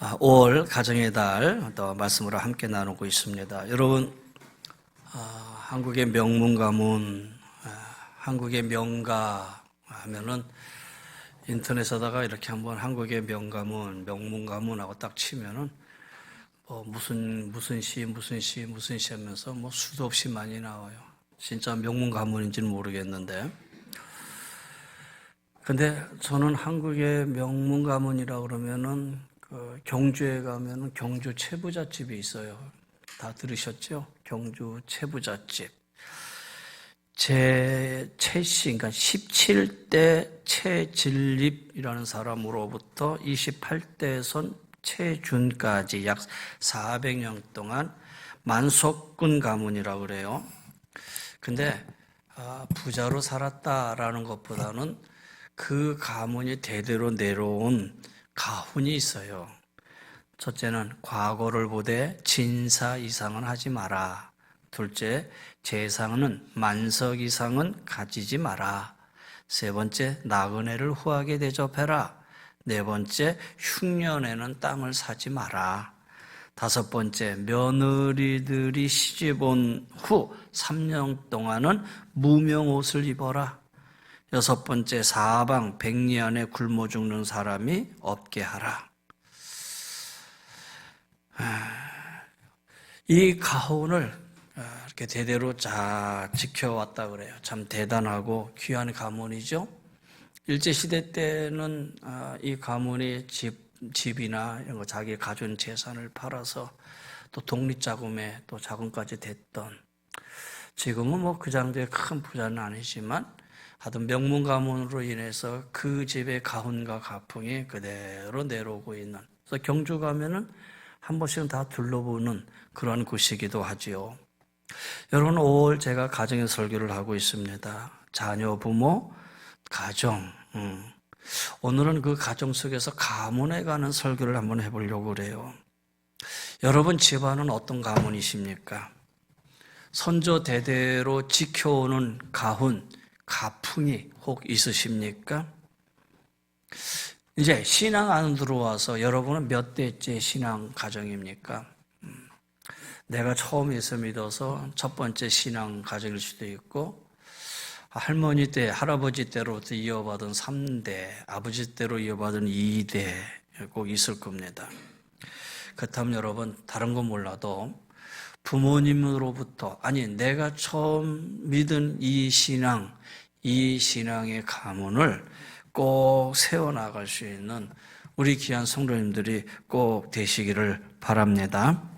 5월 가정의 달 또 말씀으로 함께 나누고 있습니다. 여러분, 한국의 명문 가문, 한국의 명가 하면은 인터넷에다가 이렇게 한번 한국의 명가문, 명문 가문하고 딱 치면은 무슨 시 하면서 수도 없이 많이 나와요. 진짜 명문 가문인지는 모르겠는데. 근데 저는 한국의 명문 가문이라 그러면은 경주에 가면은 경주 채부잣집이 있어요. 다 들으셨죠? 경주 채부잣집. 최씨, 그러니까 17대 최진립이라는 사람으로부터 28대 선 최준까지 약 400년 동안 만석군 가문이라고 그래요. 근데 부자로 살았다라는 것보다는 그 가문이 대대로 내려온 가훈이 있어요. 첫째는 과거를 보되 진사 이상은 하지 마라. 둘째, 재상은 만석 이상은 가지지 마라. 세 번째, 나그네를 후하게 대접해라. 네 번째, 흉년에는 땅을 사지 마라. 다섯 번째, 며느리들이 시집 온 후 3년 동안은 무명 옷을 입어라. 여섯 번째, 사방 백리 안에 굶어 죽는 사람이 없게 하라. 이 가훈을 이렇게 대대로 잘 지켜왔다 그래요. 참 대단하고 귀한 가문이죠. 일제시대 때는 이 가문이 집이나 이런 거 자기 가진 재산을 팔아서 또 독립자금에 또 자금까지 됐던, 지금은 그 정도의 큰 부자는 아니지만 하여튼 명문 가문으로 인해서 그 집의 가훈과 가풍이 그대로 내려오고 있는, 그래서 경주 가면은 한 번씩은 다 둘러보는 그런 곳이기도 하지요. 여러분, 5월 제가 가정의 설교를 하고 있습니다. 자녀, 부모, 가정. 오늘은 그 가정 속에서 가문에 가는 설교를 한번 해보려고 그래요. 여러분 집안은 어떤 가문이십니까? 선조 대대로 지켜오는 가훈, 가풍이 혹 있으십니까? 이제 신앙 안 들어와서 여러분은 몇 대째 신앙 가정입니까? 내가 처음 예수 믿어서 첫 번째 신앙 가정일 수도 있고, 할머니 때, 할아버지 때로부터 이어받은 3대, 아버지 때로 이어받은 2대 꼭 있을 겁니다. 그렇다면 여러분, 다른 건 몰라도 부모님으로부터, 아니 내가 처음 믿은 이 신앙의 가문을 꼭 세워나갈 수 있는 우리 귀한 성도님들이 꼭 되시기를 바랍니다.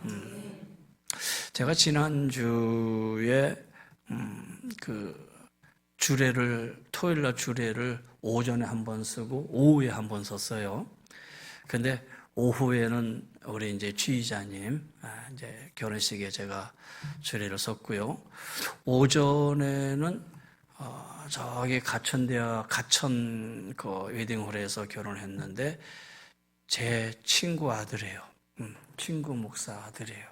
제가 지난주에 토요일날 주례를 오전에 한 번 쓰고 오후에 한 번 썼어요. 근데 오후에는 우리 이제 지휘자님 이제 결혼식에 제가 주례를 썼고요. 오전에는 저기 가천 웨딩홀에서 결혼했는데 제 친구 아들이에요. 친구 목사 아들이에요.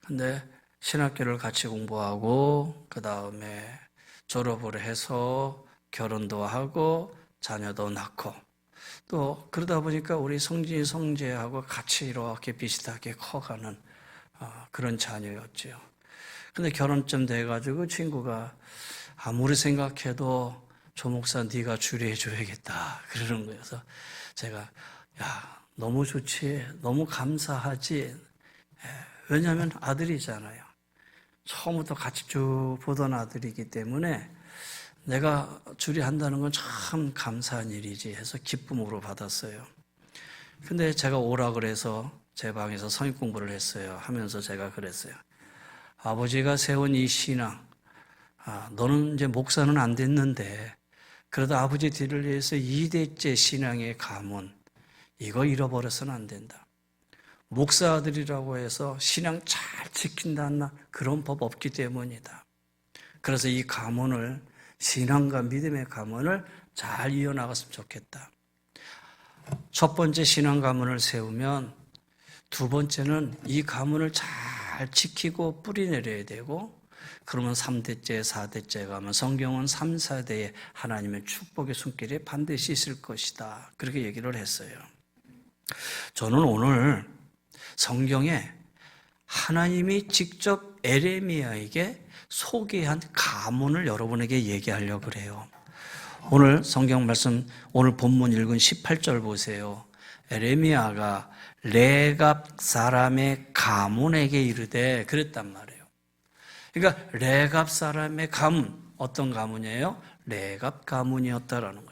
근데 신학교를 같이 공부하고 그 다음에 졸업을 해서 결혼도 하고 자녀도 낳고 또 그러다 보니까 우리 성진이 성재하고 같이 이렇게 비슷하게 커가는 그런 자녀였죠. 근데 결혼쯤 돼가지고 친구가 아무리 생각해도 조 목사 네가 주례해 줘야겠다 그러는 거여서 제가 야 너무 좋지, 너무 감사하지. 왜냐하면 아들이잖아요. 처음부터 같이 쭉 보던 아들이기 때문에 내가 주례한다는 건 참 감사한 일이지 해서 기쁨으로 받았어요. 근데 제가 오라 그래서 제 방에서 성역 공부를 했어요. 하면서 제가 그랬어요. 아버지가 세운 이 신앙, 너는 이제 목사는 안 됐는데 그래도 아버지 뒤를 위해서 2대째 신앙의 가문, 이거 잃어버려서는 안 된다. 목사 아들이라고 해서 신앙 잘 지킨다는 그런 법 없기 때문이다. 그래서 이 가문을, 신앙과 믿음의 가문을 잘 이어나갔으면 좋겠다. 첫 번째 신앙 가문을 세우면 두 번째는 이 가문을 잘 지키고 뿌리내려야 되고, 그러면 3대째, 4대째 가면 성경은 3, 4대에 하나님의 축복의 손길이 반드시 있을 것이다. 그렇게 얘기를 했어요. 저는 오늘 성경에 하나님이 직접 에레미야에게 소개한 가문을 여러분에게 얘기하려고 그래요. 오늘 성경 말씀, 오늘 본문 읽은 18절 보세요. 에레미야가 레갑 사람의 가문에게 이르되 그랬단 말이에요. 그러니까 레갑 사람의 가문, 어떤 가문이에요? 레갑 가문이었다라는 거예요.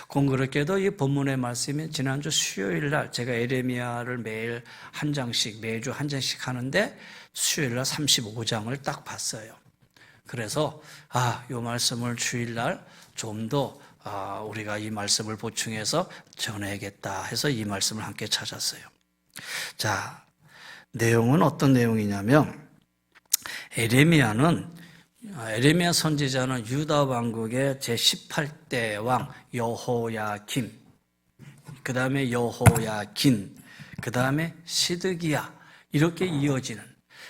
공교롭게도 이 본문의 말씀이 지난주 수요일 날 제가 에레미야를 매일 한 장씩, 매주 한 장씩 하는데 수요일 날 35장을 딱 봤어요. 그래서 이 말씀을 주일 날 좀 더 우리가 이 말씀을 보충해서 전해야겠다 해서 이 말씀을 함께 찾았어요. 자, 내용은 어떤 내용이냐면 에레미야 선지자는 유다 왕국의 제18대 왕 여호야김, 그 다음에 여호야긴, 그 다음에 시드기야, 이렇게 이어지는.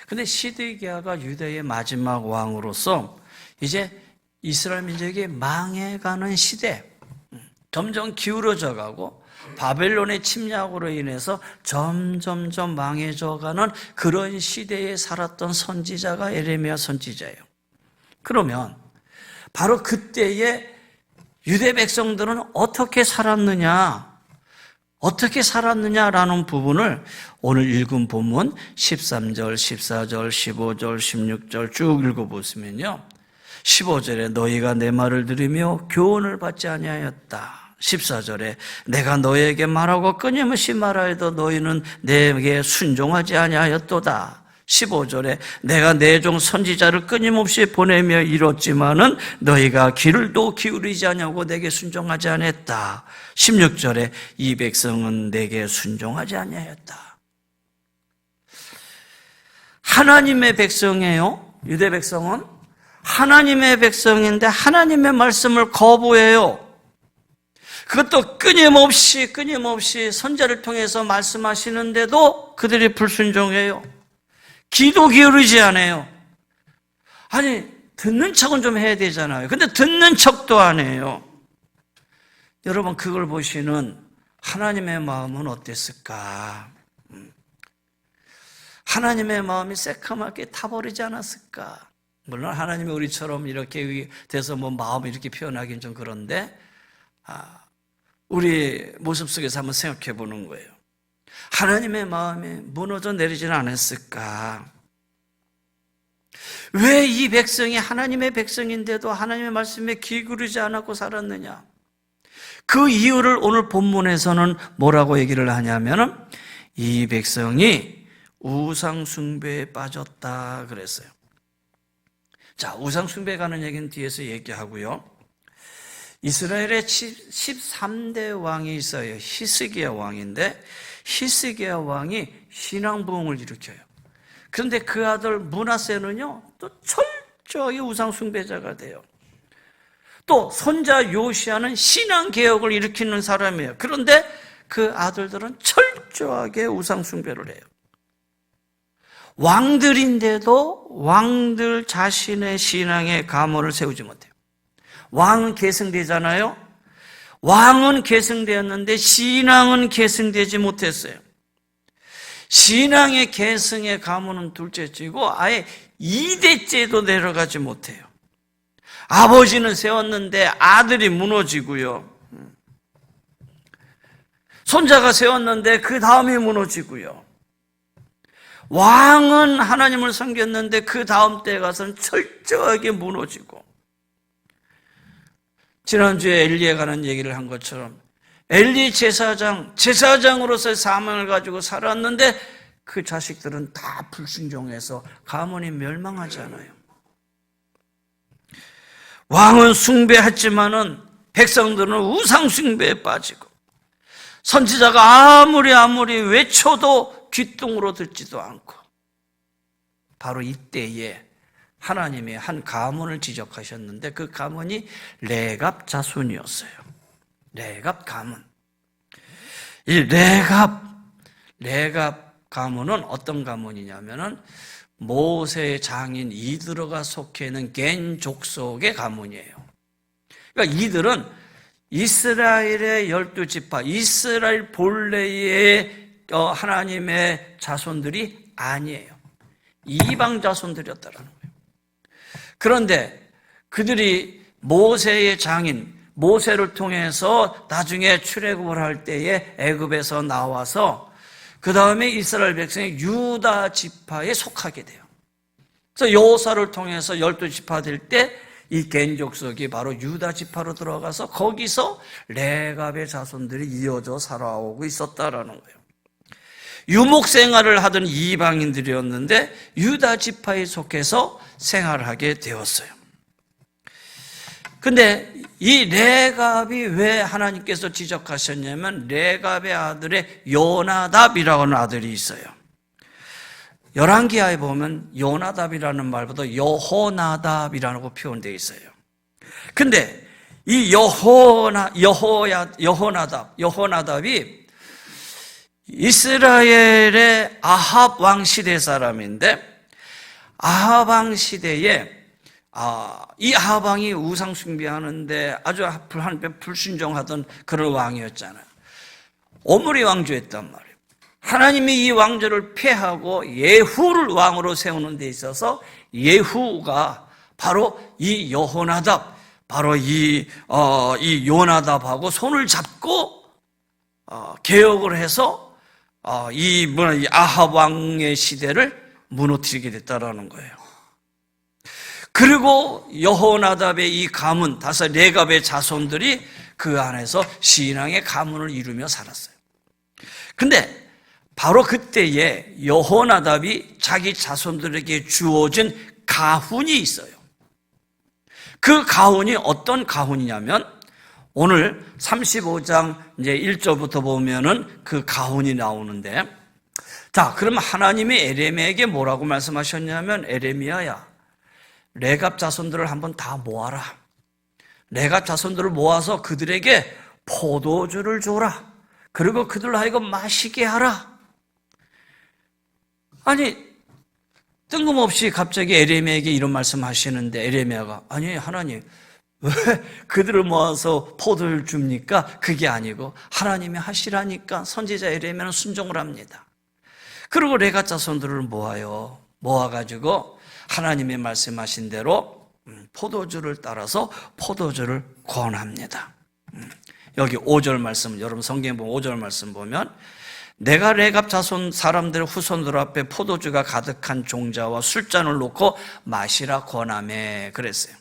근데 시드기야가 유다의 마지막 왕으로서 이제 이스라엘 민족이 망해가는 시대, 점점 기울어져 가고 바벨론의 침략으로 인해서 점점점 망해져가는 그런 시대에 살았던 선지자가 에레미야 선지자예요. 그러면 바로 그때의 유대 백성들은 어떻게 살았느냐라는 부분을 오늘 읽은 본문 13절, 14절, 15절, 16절 쭉 읽어보시면요. 15절에 너희가 내 말을 들으며 교훈을 받지 아니하였다. 14절에 내가 너희에게 말하고 끊임없이 말하여도 너희는 내게 순종하지 아니하였도다. 15절에 내가 내 종 선지자를 끊임없이 보내며 이뤘지만은 너희가 귀를 또 기울이지 아니하고 내게 순종하지 않았다. 16절에 이 백성은 내게 순종하지 아니하였다. 하나님의 백성이에요. 유대 백성은 하나님의 백성인데 하나님의 말씀을 거부해요. 그것도 끊임없이 선지자를 통해서 말씀하시는데도 그들이 불순종해요. 귀도 기울이지 않아요. 아니, 듣는 척은 좀 해야 되잖아요. 근데 듣는 척도 안 해요. 여러분, 그걸 보시는 하나님의 마음은 어땠을까? 하나님의 마음이 새카맣게 타버리지 않았을까? 물론 하나님이 우리처럼 이렇게 돼서 마음을 이렇게 표현하기는 좀 그런데, 우리 모습 속에서 한번 생각해 보는 거예요. 하나님의 마음이 무너져 내리지는 않았을까? 왜 이 백성이 하나님의 백성인데도 하나님의 말씀에 귀 기울이지 않았고 살았느냐? 그 이유를 오늘 본문에서는 뭐라고 얘기를 하냐면은 이 백성이 우상 숭배에 빠졌다 그랬어요. 자, 우상 숭배에 가는 얘기는 뒤에서 얘기하고요. 이스라엘에 13대 왕이 있어요. 히스기야 왕인데 히스기야 왕이 신앙부흥을 일으켜요. 그런데 그 아들 므낫세는요, 또 철저히 우상 숭배자가 돼요. 또 손자 요시야는 신앙 개혁을 일으키는 사람이에요. 그런데 그 아들들은 철저하게 우상 숭배를 해요. 왕들인데도 왕들 자신의 신앙의 가문을 세우지 못해요. 왕은 계승되잖아요. 왕은 계승되었는데 신앙은 계승되지 못했어요. 신앙의 계승의 가문은 둘째치고 아예 2대째도 내려가지 못해요. 아버지는 세웠는데 아들이 무너지고요. 손자가 세웠는데 그 다음이 무너지고요. 왕은 하나님을 섬겼는데 그 다음 때에 가서는 철저하게 무너지고, 지난주에 엘리에 관한 얘기를 한 것처럼 엘리 제사장으로서의 사명을 가지고 살았는데 그 자식들은 다 불순종해서 가문이 멸망하잖아요. 왕은 숭배했지만은 백성들은 우상 숭배에 빠지고, 선지자가 아무리 외쳐도 귓등으로 듣지도 않고, 바로 이때에 하나님이 한 가문을 지적하셨는데 그 가문이 레갑 자손이었어요. 레갑 가문. 이 레갑 가문은 어떤 가문이냐면은 모세의 장인 이드로가 속해 있는 겐 족속의 가문이에요. 그러니까 이들은 이스라엘의 12지파, 이스라엘 본래의 하나님의 자손들이 아니에요. 이방 자손들이었다라는 거예요. 그런데 그들이 모세의 장인, 모세를 통해서 나중에 출애굽을 할 때에 애굽에서 나와서 그 다음에 이스라엘 백성이 유다 지파에 속하게 돼요. 그래서 여호사를 통해서 12지파 될 때 이 겐족속이 바로 유다 지파로 들어가서 거기서 레갑의 자손들이 이어져 살아오고 있었다라는 거예요. 유목 생활을 하던 이방인들이었는데 유다 지파에 속해서 생활하게 되었어요. 근데 이 레갑이 왜 하나님께서 지적하셨냐면 레갑의 아들의 요나답이라고 하는 아들이 있어요. 열왕기하에 보면 요나답이라는 말보다 여호나답이라고 표현되어 있어요. 근데 이 여호나답이 이스라엘의 아합 왕 시대 사람인데 아합 왕 시대에 이 아합 왕이 우상 숭배하는데 아주 불순종하던 그런 왕이었잖아요. 오므리 왕조였단 말이에요. 하나님이 이 왕조를 폐하고 예후를 왕으로 세우는 데 있어서 예후가 바로 이 여호나답, 바로 이 요나답하고 손을 잡고 개혁을 해서 이 아합 왕의 시대를 무너뜨리게 됐다라는 거예요. 그리고 여호나답의 이 가문, 다섯 레갑의 자손들이 그 안에서 신앙의 가문을 이루며 살았어요. 근데 바로 그때에 여호나답이 자기 자손들에게 주어진 가훈이 있어요. 그 가훈이 어떤 가훈이냐면 오늘 35장 이제 1절부터 보면은 그 가훈이 나오는데, 자, 그럼 하나님이 에레미야에게 뭐라고 말씀하셨냐면, 에레미야야, 레갑 자손들을 한번 다 모아라. 레갑 자손들을 모아서 그들에게 포도주를 줘라. 그리고 그들로 하여금 마시게 하라. 아니, 뜬금없이 갑자기 에레미야에게 이런 말씀하시는데 에레미야가 아니 하나님 왜 그들을 모아서 포도를 줍니까? 그게 아니고 하나님이 하시라니까 선지자 에레미야는 순종을 합니다. 그리고 레갑 자손들을 모아가지고 하나님의 말씀하신 대로 포도주를 따라서 포도주를 권합니다. 여기 5절 말씀, 여러분 성경 보면 5절 말씀 보면 내가 레갑 자손 사람들 후손들 앞에 포도주가 가득한 종자와 술잔을 놓고 마시라 권하매 그랬어요.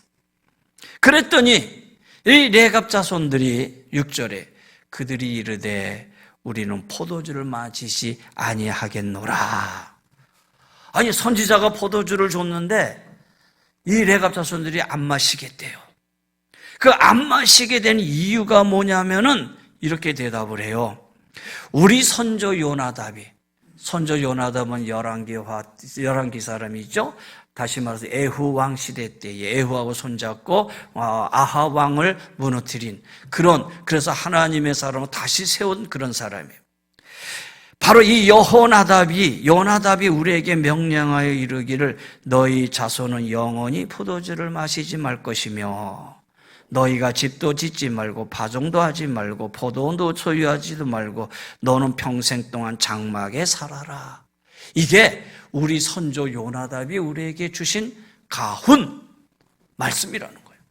그랬더니 이 레갑 자손들이 6절에 그들이 이르되 우리는 포도주를 마시지 아니하겠노라. 아니 선지자가 포도주를 줬는데 이 레갑 자손들이 안 마시겠대요. 그 안 마시게 된 이유가 뭐냐면은 이렇게 대답을 해요. 우리 선조 요나답은 열왕기 사람이죠. 다시 말해서 에후 왕 시대 때에 에후하고 손잡고 아합 왕을 무너뜨린 그래서 하나님의 사람을 다시 세운 그런 사람이에요. 바로 이 요나답이 우리에게 명령하여 이르기를 너희 자손은 영원히 포도주를 마시지 말 것이며 너희가 집도 짓지 말고 파종도 하지 말고 포도원도 소유하지도 말고 너는 평생 동안 장막에 살아라. 이게 우리 선조 요나답이 우리에게 주신 가훈 말씀이라는 거예요.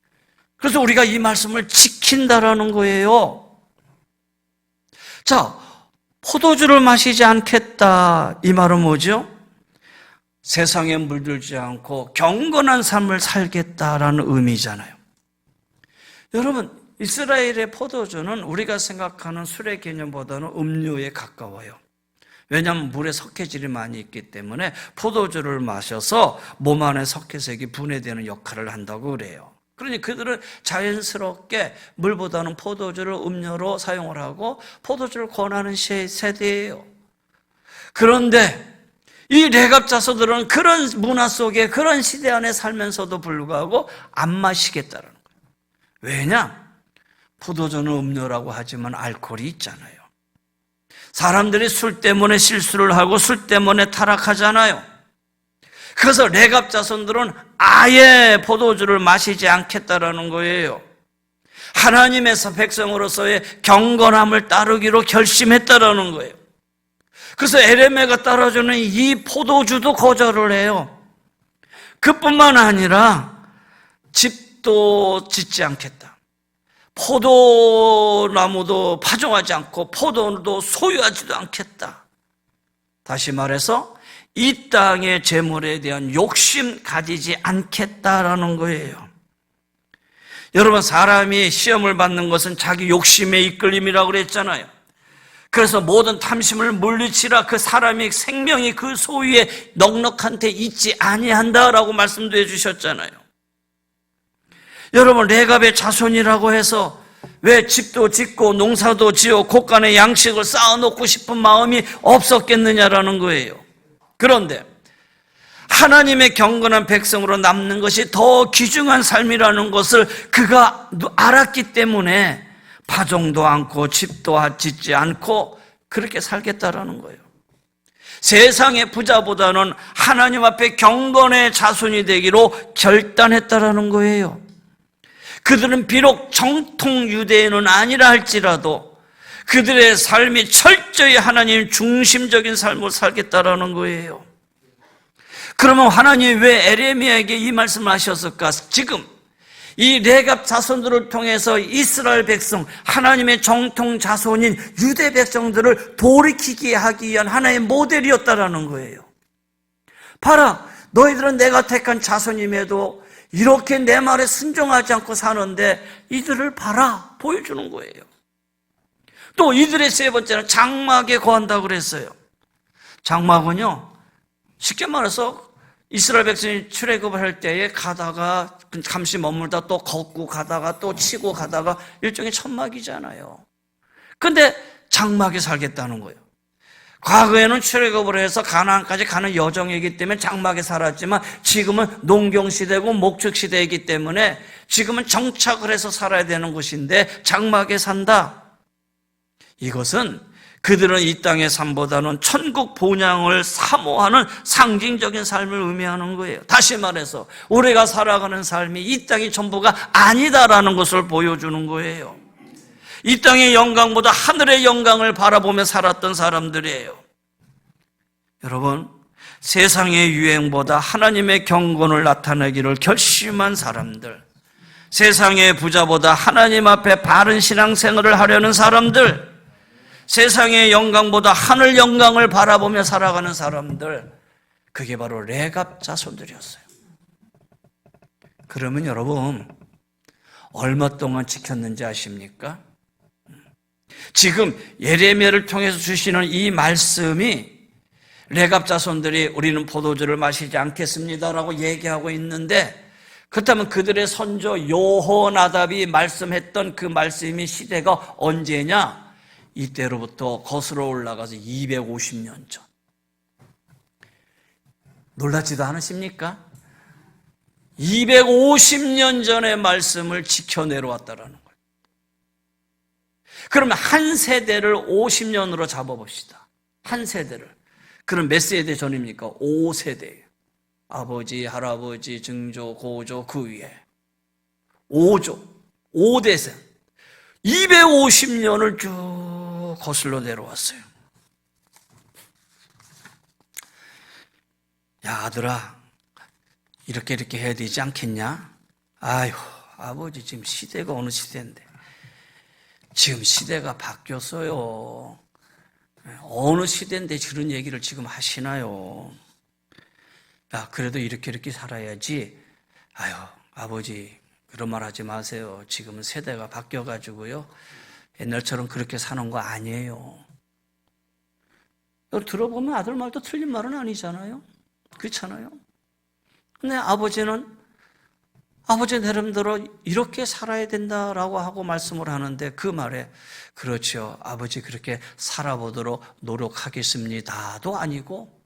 그래서 우리가 이 말씀을 지킨다라는 거예요. 자, 포도주를 마시지 않겠다. 이 말은 뭐죠? 세상에 물들지 않고 경건한 삶을 살겠다라는 의미잖아요. 여러분, 이스라엘의 포도주는 우리가 생각하는 술의 개념보다는 음료에 가까워요. 왜냐하면 물에 석회질이 많이 있기 때문에 포도주를 마셔서 몸 안에 석회색이 분해되는 역할을 한다고 그래요. 그러니 그들은 자연스럽게 물보다는 포도주를 음료로 사용을 하고 포도주를 권하는 세대예요. 그런데 이 레갑 자손들은 그런 문화 속에 그런 시대 안에 살면서도 불구하고 안 마시겠다는 거예요. 왜냐? 포도주는 음료라고 하지만 알코올이 있잖아요. 사람들이 술 때문에 실수를 하고 술 때문에 타락하잖아요. 그래서 레갑 자손들은 아예 포도주를 마시지 않겠다라는 거예요. 하나님의 백성으로서의 경건함을 따르기로 결심했다라는 거예요. 그래서 에레미야가 따라주는 이 포도주도 거절을 해요. 그뿐만 아니라 집도 짓지 않겠다. 포도나무도 파종하지 않고 포도도 소유하지도 않겠다. 다시 말해서 이 땅의 재물에 대한 욕심 가지지 않겠다라는 거예요. 여러분, 사람이 시험을 받는 것은 자기 욕심의 이끌림이라고 그랬잖아요. 그래서 모든 탐심을 물리치라. 그 사람의 생명이 그 소유에 넉넉한 데 있지 아니한다라고 말씀도 해주셨잖아요. 여러분, 레갑의 자손이라고 해서 왜 집도 짓고 농사도 지어 곳간에 양식을 쌓아놓고 싶은 마음이 없었겠느냐라는 거예요. 그런데 하나님의 경건한 백성으로 남는 것이 더 귀중한 삶이라는 것을 그가 알았기 때문에 파종도 않고 집도 짓지 않고 그렇게 살겠다라는 거예요. 세상의 부자보다는 하나님 앞에 경건의 자손이 되기로 결단했다라는 거예요. 그들은 비록 정통 유대인은 아니라 할지라도 그들의 삶이 철저히 하나님 중심적인 삶을 살겠다라는 거예요. 그러면 하나님이 왜 에레미야에게 이 말씀을 하셨을까? 지금 이 레갑 자손들을 통해서 이스라엘 백성, 하나님의 정통 자손인 유대 백성들을 돌이키게 하기 위한 하나의 모델이었다라는 거예요. 봐라, 너희들은 내가 택한 자손임에도 이렇게 내 말에 순종하지 않고 사는데 이들을 봐라, 보여주는 거예요. 또 이들의 세 번째는 장막에 거한다고 그랬어요. 장막은요, 쉽게 말해서 이스라엘 백성이 출애굽을 할 때에 가다가 잠시 머물다 또 걷고 가다가 또 치고 가다가 일종의 천막이잖아요. 근데 장막에 살겠다는 거예요. 과거에는 출애굽을 해서 가나안까지 가는 여정이기 때문에 장막에 살았지만 지금은 농경시대고 목축시대이기 때문에 지금은 정착을 해서 살아야 되는 곳인데 장막에 산다. 이것은 그들은 이 땅의 삶보다는 천국 본향을 사모하는 상징적인 삶을 의미하는 거예요. 다시 말해서 우리가 살아가는 삶이 이 땅이 전부가 아니다라는 것을 보여주는 거예요. 이 땅의 영광보다 하늘의 영광을 바라보며 살았던 사람들이에요. 여러분, 세상의 유행보다 하나님의 경건을 나타내기를 결심한 사람들, 세상의 부자보다 하나님 앞에 바른 신앙생활을 하려는 사람들, 세상의 영광보다 하늘 영광을 바라보며 살아가는 사람들, 그게 바로 레갑 자손들이었어요. 그러면 여러분, 얼마 동안 지켰는지 아십니까? 지금 예레미야를 통해서 주시는 이 말씀이 레갑 자손들이 우리는 포도주를 마시지 않겠습니다라고 얘기하고 있는데, 그렇다면 그들의 선조 여호나답이 말씀했던 그 말씀이 시대가 언제냐? 이때로부터 거슬러 올라가서 250년 전. 놀랍지도 않으십니까? 250년 전의 말씀을 지켜 내려왔다라는 거예요. 그러면 한 세대를 50년으로 잡아봅시다. 한 세대를. 그럼 몇 세대 전입니까? 5세대예요. 아버지, 할아버지, 증조, 고조, 그 위에 5조, 5대생 250년을 쭉 거슬러 내려왔어요. 야, 아들아, 이렇게 해야 되지 않겠냐? 아유, 아버지, 지금 시대가 어느 시대인데. 지금 시대가 바뀌었어요. 어느 시대인데 그런 얘기를 지금 하시나요? 야, 그래도 이렇게 살아야지. 아유, 아버지, 그런 말 하지 마세요. 지금은 세대가 바뀌어가지고요. 옛날처럼 그렇게 사는 거 아니에요. 들어보면 아들 말도 틀린 말은 아니잖아요. 그렇잖아요. 근데 아버지는 아버지 나름대로 이렇게 살아야 된다라고 하고 말씀을 하는데 그 말에 그렇죠. 아버지 그렇게 살아보도록 노력하겠습니다도 아니고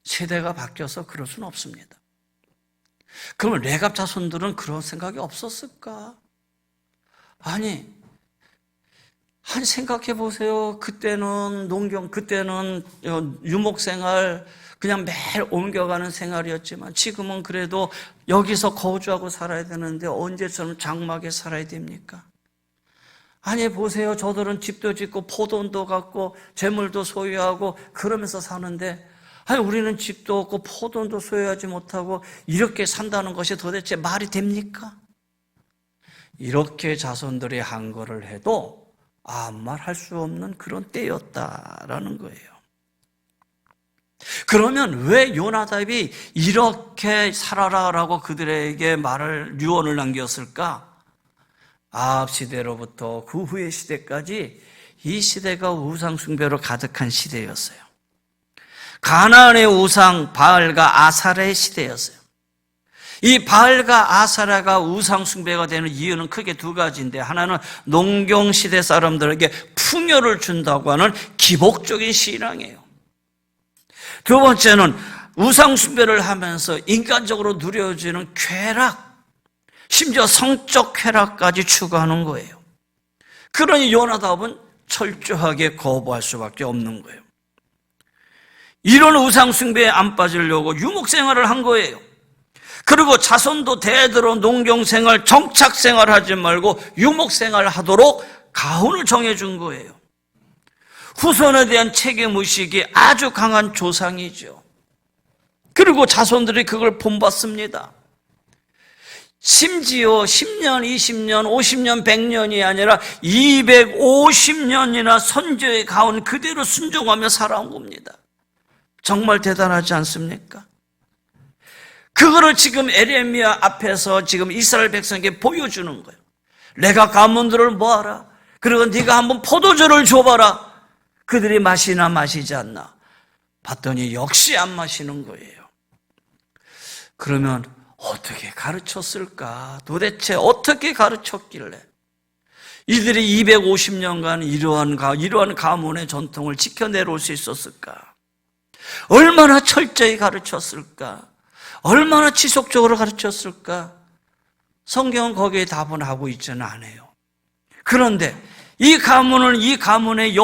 세대가 바뀌어서 그럴 수는 없습니다. 그러면 레갑 자손들은 그런 생각이 없었을까? 아니, 한 생각해 보세요. 그때는 그때는 유목생활, 그냥 매일 옮겨가는 생활이었지만 지금은 그래도 여기서 거주하고 살아야 되는데 언제처럼 장막에 살아야 됩니까? 아니 보세요. 저들은 집도 짓고 포도원도 갖고 재물도 소유하고 그러면서 사는데, 아니 우리는 집도 없고 포도원도 소유하지 못하고 이렇게 산다는 것이 도대체 말이 됩니까? 이렇게 자손들이 한 거를 해도 아무 말 할 수 없는 그런 때였다라는 거예요. 그러면 왜 요나답이 이렇게 살아라라고 그들에게 유언을 남겼을까? 아합 시대로부터 그 후의 시대까지 이 시대가 우상 숭배로 가득한 시대였어요. 가나안의 우상 바알과 아사라의 시대였어요. 이 바알과 아사라가 우상 숭배가 되는 이유는 크게 두 가지인데, 하나는 농경 시대 사람들에게 풍요를 준다고 하는 기복적인 신앙이에요. 두 번째는 우상 숭배를 하면서 인간적으로 누려지는 쾌락, 심지어 성적 쾌락까지 추구하는 거예요. 그러니 요나답은 철저하게 거부할 수밖에 없는 거예요. 이런 우상 숭배에 안 빠지려고 유목 생활을 한 거예요. 그리고 자손도 대대로 농경생활, 정착생활 하지 말고 유목생활 하도록 가훈을 정해준 거예요. 후손에 대한 책임의식이 아주 강한 조상이죠. 그리고 자손들이 그걸 본받습니다. 심지어 10년, 20년, 50년, 100년이 아니라 250년이나 선조의 가훈 그대로 순종하며 살아온 겁니다. 정말 대단하지 않습니까? 그거를 지금 에레미야 앞에서 지금 이스라엘 백성에게 보여주는 거예요. 내가 가문들을 모아라. 그리고 네가 한번 포도주를 줘봐라. 그들이 마시나 마시지 않나. 봤더니 역시 안 마시는 거예요. 그러면 어떻게 가르쳤을까? 도대체 어떻게 가르쳤길래 이들이 250년간 이러한 가문의 전통을 지켜내려올 수 있었을까? 얼마나 철저히 가르쳤을까? 얼마나 지속적으로 가르쳤을까? 성경은 거기에 답은 하고 있지는 않아요. 그런데 이 가문의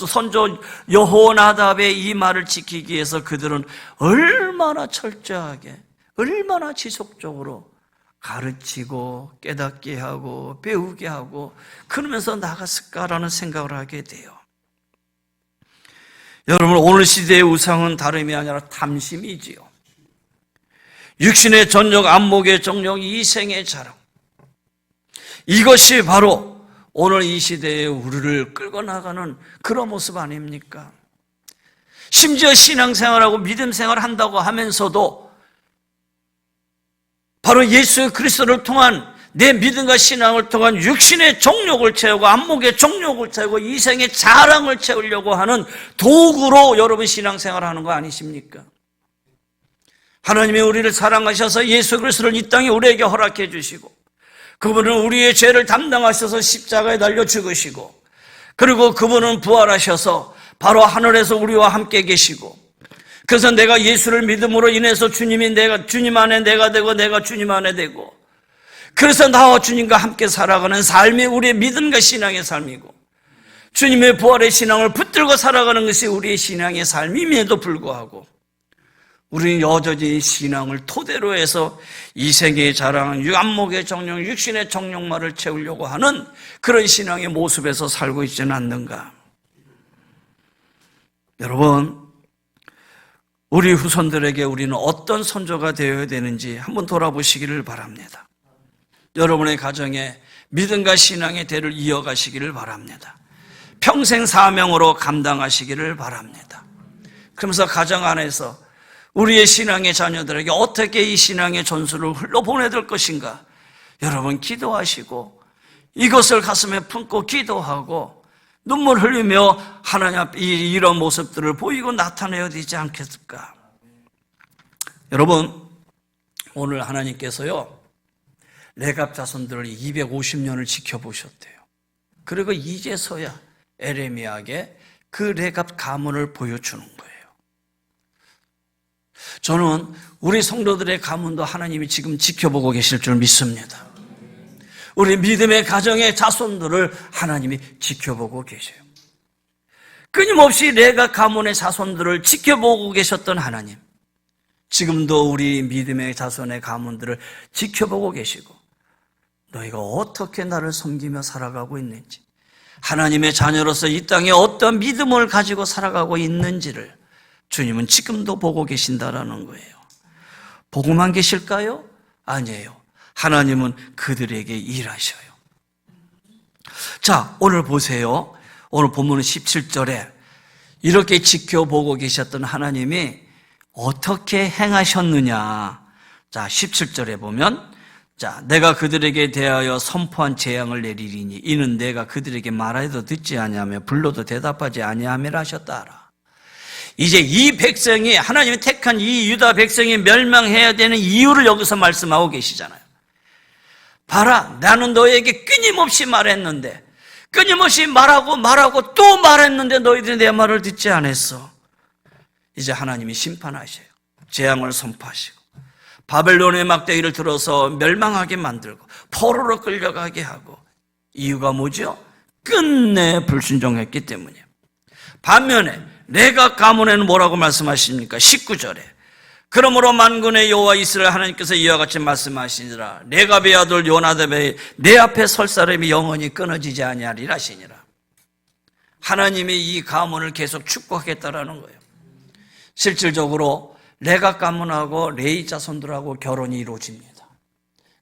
선조 여호나답의 이 말을 지키기 위해서 그들은 얼마나 철저하게, 얼마나 지속적으로 가르치고 깨닫게 하고 배우게 하고 그러면서 나갔을까라는 생각을 하게 돼요. 여러분, 오늘 시대의 우상은 다름이 아니라 탐심이지요. 육신의 전력, 안목의 정력, 이생의 자랑. 이것이 바로 오늘 이 시대에 우리를 끌고 나가는 그런 모습 아닙니까? 심지어 신앙생활하고 믿음생활을 한다고 하면서도 바로 예수 그리스도를 통한 내 믿음과 신앙을 통한 육신의 정욕을 채우고 안목의 정욕을 채우고 이생의 자랑을 채우려고 하는 도구로 여러분 신앙생활을 하는 거 아니십니까? 하나님이 우리를 사랑하셔서 예수 그리스도를 이 땅에 우리에게 허락해 주시고 그분은 우리의 죄를 담당하셔서 십자가에 달려 죽으시고 그리고 그분은 부활하셔서 바로 하늘에서 우리와 함께 계시고 그래서 내가 예수를 믿음으로 인해서 주님 안에 내가 되고 내가 주님 안에 되고 그래서 나와 주님과 함께 살아가는 삶이 우리의 믿음과 신앙의 삶이고 주님의 부활의 신앙을 붙들고 살아가는 것이 우리의 신앙의 삶임에도 불구하고 우리는 여전히 신앙을 토대로 해서 이생의 자랑, 안목의 정욕, 육신의 정욕만을 채우려고 하는 그런 신앙의 모습에서 살고 있지는 않는가? 여러분, 우리 후손들에게 우리는 어떤 선조가 되어야 되는지 한번 돌아보시기를 바랍니다. 여러분의 가정에 믿음과 신앙의 대를 이어가시기를 바랍니다. 평생 사명으로 감당하시기를 바랍니다. 그러면서 가정 안에서 우리의 신앙의 자녀들에게 어떻게 이 신앙의 전수를 흘러보내야 것인가? 여러분 기도하시고 이것을 가슴에 품고 기도하고 눈물 흘리며 하나님 앞에 이런 모습들을 보이고 나타내야 되지 않겠을까? 여러분, 오늘 하나님께서요 레갑 자손들을 250년을 지켜보셨대요. 그리고 이제서야 에레미야에게 그 레갑 가문을 보여주는 거예요. 저는 우리 성도들의 가문도 하나님이 지금 지켜보고 계실 줄 믿습니다. 우리 믿음의 가정의 자손들을 하나님이 지켜보고 계셔요. 끊임없이 레가 가문의 자손들을 지켜보고 계셨던 하나님, 지금도 우리 믿음의 자손의 가문들을 지켜보고 계시고 너희가 어떻게 나를 섬기며 살아가고 있는지, 하나님의 자녀로서 이 땅에 어떤 믿음을 가지고 살아가고 있는지를 주님은 지금도 보고 계신다라는 거예요. 보고만 계실까요? 아니에요. 하나님은 그들에게 일하셔요. 자, 오늘 보세요. 오늘 본문은 17절에 이렇게 지켜보고 계셨던 하나님이 어떻게 행하셨느냐. 자, 17절에 보면, 자, 내가 그들에게 대하여 선포한 재앙을 내리리니 이는 내가 그들에게 말하여도 듣지 아니하며 불러도 대답하지 아니하매라 하셨다라. 이제 이 백성이, 하나님이 택한 이 유다 백성이 멸망해야 되는 이유를 여기서 말씀하고 계시잖아요. 봐라, 나는 너에게 끊임없이 말했는데, 끊임없이 말하고 또 말했는데 너희들이 내 말을 듣지 않았어. 이제 하나님이 심판하셔요. 재앙을 선포하시고 바벨론의 막대기를 들어서 멸망하게 만들고 포로로 끌려가게 하고. 이유가 뭐죠? 끝내 불순종했기 때문이에요. 반면에 레가 가문에는 뭐라고 말씀하십니까? 19절에 그러므로 만군의 여호와 이스라엘 하나님께서 이와 같이 말씀하시니라. 레갑의 아들 요나답의 내 앞에 설 사람이 영원히 끊어지지 아니하리라 하시니라. 하나님이 이 가문을 계속 축복하겠다라는 거예요. 실질적으로 레갑 가문하고 레위 자손들하고 결혼이 이루어집니다.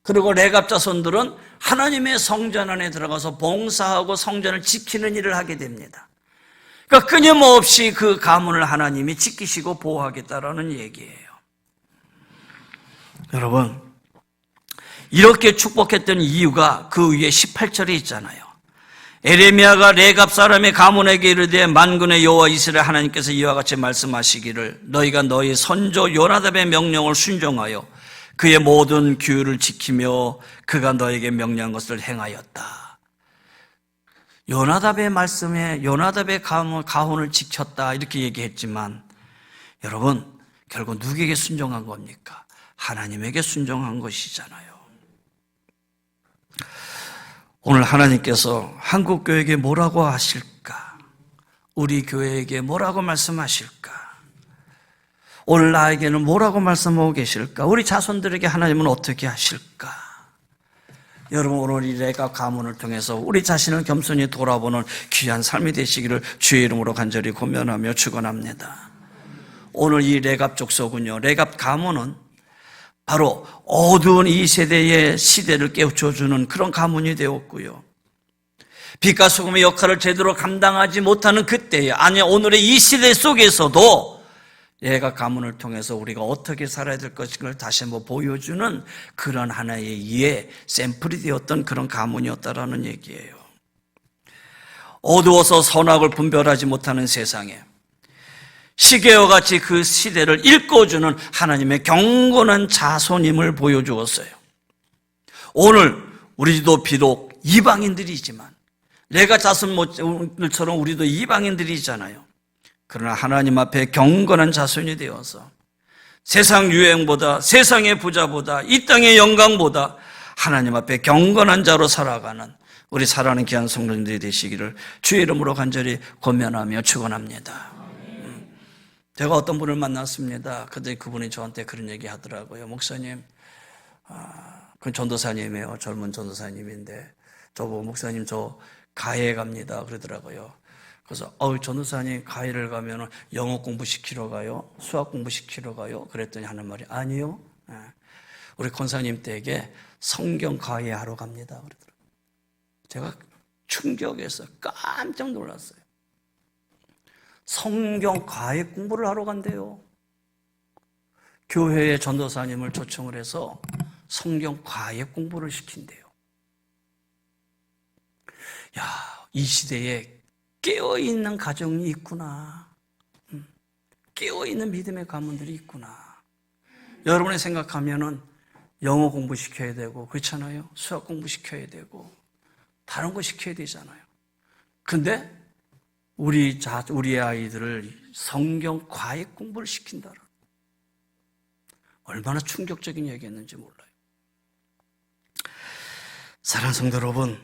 그리고 레갑 자손들은 하나님의 성전 안에 들어가서 봉사하고 성전을 지키는 일을 하게 됩니다. 그러니까 끊임없이 그 가문을 하나님이 지키시고 보호하겠다라는 얘기예요. 여러분, 이렇게 축복했던 이유가 그 위에 18절에 있잖아요. 에레미야가 레갑 사람의 가문에게 이르되 만군의 여호와 이스라엘 하나님께서 이와 같이 말씀하시기를 너희가 너희 선조 요나답의 명령을 순종하여 그의 모든 규율을 지키며 그가 너에게 명령한 것을 행하였다. 요나답의 말씀에 요나답의 가훈을 지켰다 이렇게 얘기했지만 여러분, 결국 누구에게 순종한 겁니까? 하나님에게 순종한 것이잖아요. 오늘 하나님께서 한국교회에게 뭐라고 하실까? 우리 교회에게 뭐라고 말씀하실까? 오늘 나에게는 뭐라고 말씀하고 계실까? 우리 자손들에게 하나님은 어떻게 하실까? 여러분, 오늘 이 레갑 가문을 통해서 우리 자신을 겸손히 돌아보는 귀한 삶이 되시기를 주의 이름으로 간절히 고면하며 축원합니다. 오늘 이 레갑 족속은요, 레갑 가문은 바로 어두운 이 세대의 시대를 깨우쳐주는 그런 가문이 되었고요. 빛과 소금의 역할을 제대로 감당하지 못하는 그때에, 아니 오늘의 이 시대 속에서도 레갑 가문을 통해서 우리가 어떻게 살아야 될 것인가를 다시 한번 보여주는 그런 하나의 예, 샘플이 되었던 그런 가문이었다라는 얘기예요. 어두워서 선악을 분별하지 못하는 세상에 시계와 같이 그 시대를 읽어주는 하나님의 경건한 자손임을 보여주었어요. 오늘 우리도 비록 이방인들이지만 레가 자손들처럼 우리도 이방인들이잖아요. 그러나 하나님 앞에 경건한 자손이 되어서 세상 유행보다, 세상의 부자보다, 이 땅의 영광보다 하나님 앞에 경건한 자로 살아가는 우리 사랑하는 귀한 성도님들이 되시기를 주의 이름으로 간절히 권면하며 축원합니다. 제가 어떤 분을 만났습니다. 근데 그분이 저한테 그런 얘기 하더라고요. 목사님, 그 전도사님이에요. 젊은 전도사님인데 저보고 목사님 저 가해 갑니다 그러더라고요. 그래서 전도사님 가해를 가면 영어 공부시키러 가요? 수학 공부시키러 가요? 그랬더니 하는 말이 아니요. 우리 권사님 댁에 성경 가해하러 갑니다 그러더라고요. 제가 충격해서 깜짝 놀랐어요. 성경 가해 공부를 하러 간대요. 교회의 전도사님을 초청을 해서 성경 가해 공부를 시킨대요. 야, 이 시대에 깨어있는 가정이 있구나. 깨어있는 믿음의 가문들이 있구나. 여러분이 생각하면은 영어 공부시켜야 되고, 그렇잖아요. 수학 공부시켜야 되고, 다른 거 시켜야 되잖아요. 근데 우리의 아이들을 성경 과외 공부를 시킨다. 얼마나 충격적인 얘기였는지 몰라요. 사랑하는 성도 여러분,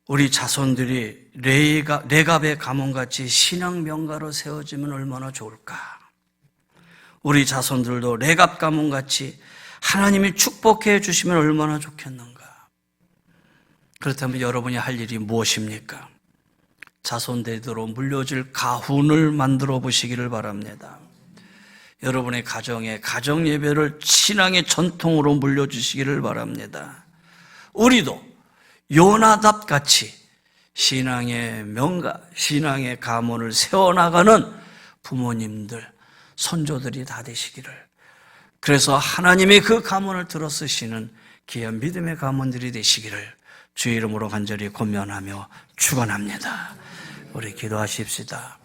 우리 자손들이 레갑의 가문같이 신앙 명가로 세워지면 얼마나 좋을까? 우리 자손들도 레갑 가문같이 하나님이 축복해 주시면 얼마나 좋겠는가? 그렇다면 여러분이 할 일이 무엇입니까? 자손대대로 물려줄 가훈을 만들어 보시기를 바랍니다. 여러분의 가정에 가정 예배를 신앙의 전통으로 물려주시기를 바랍니다. 우리도 요나답 같이 신앙의 명가, 신앙의 가문을 세워나가는 부모님들, 선조들이 다 되시기를, 그래서 하나님의 그 가문을 들어 쓰시는 귀한 믿음의 가문들이 되시기를 주의 이름으로 간절히 권면하며 축원합니다. 우리 기도하십시다.